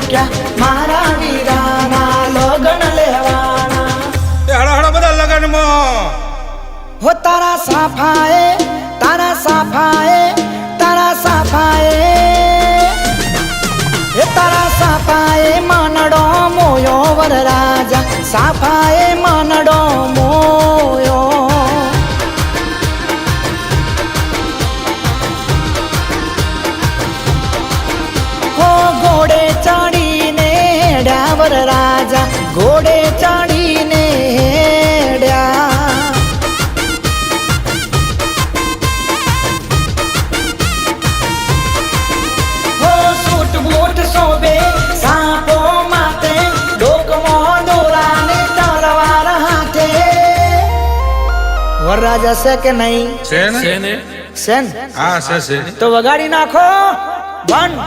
મૂક્યા મારા વીરાના લગન લેવાના હડા હડા બધા લગનમાં હો તારા સાફાએ તારા સાફાએ તારા સાફાએ એ તારા સાફાએ મનડો મોયો વરરાજા સાફાએ મનડો મોયો હો ઘોડે ચડીને હેડ્યા વરરાજા ઘોડે ચડીને હેડ્યા હો સૂટ બૂટ શોભે સાપો માથે ડોકમો દોરાને તલવાર હાથે વરરાજા છે કે નહીં છે ને છે ને હા છે તો વગાડી નાખો 1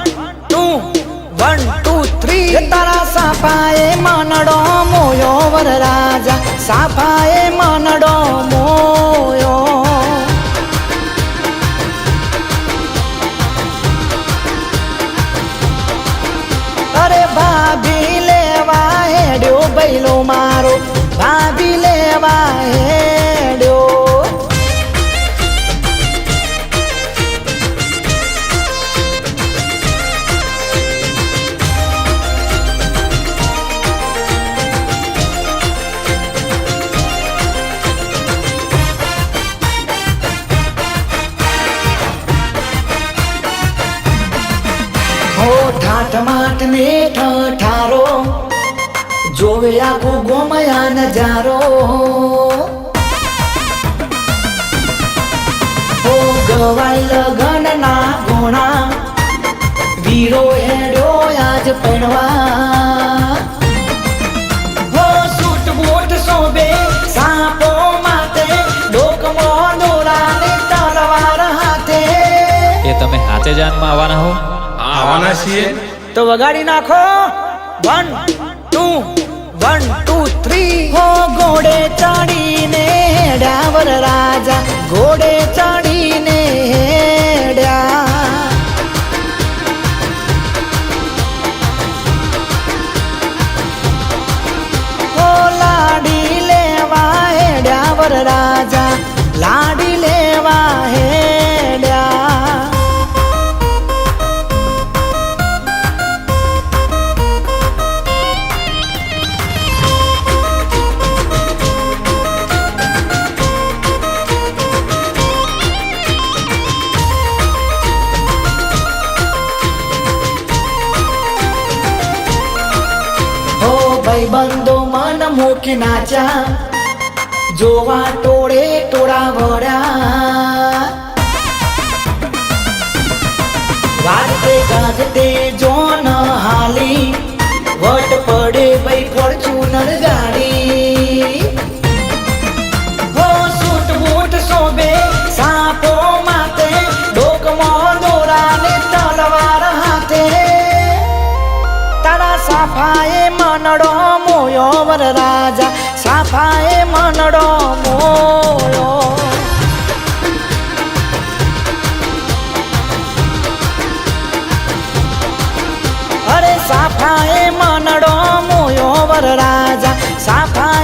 2 1 2 3 તારા સાફાએ મનડો મોયો વરરાજા સાફાએ મનડો મોયો અરે ભાભી લેવા હેડ્યો બૈલો મારો ભાભી લેવા હેડ્યો હો ઠાઠ માઠ ને ઠારો જોવે આખું ગોમયા નજારો હો ગવાઈ લગન ના ગોણા વીરો હેડ્યો આજ પડવા હો સૂટ બૂટ શોભે સાપો માથે ડોકમો દોરાને તલવાર હાથે એ તમે હાથે જાનમાં આવવાના હો આવવાના છીએ તો વગાડી નાખો 1 2 1 2 3 હો ઘોડે ચડીને હેડ્યા વરરાજા ઘોડે ચડીને હેડ્યા હો લાડી લેવા હેડ્યા વરરાજા લાડી લેવા હેડ્યા ભાઈબંધો મન મૂકી નાચ્યા જોવા ટોળે ટોળા વળ્યા વાગતે ગાજતે જોન હાલી વટ પડે ભાઈ ફોર્ચ્યુનર ગાડી હો સૂટ બૂટ શોભે સાપો માથે ડોકમો દોરાને તલવાર હાથે તારા સાફાએ મનડો મોયો વરરાજા સાફાએ મનડો મોયો અરે સાફાએ મનડો મોયો વરરાજા સાફા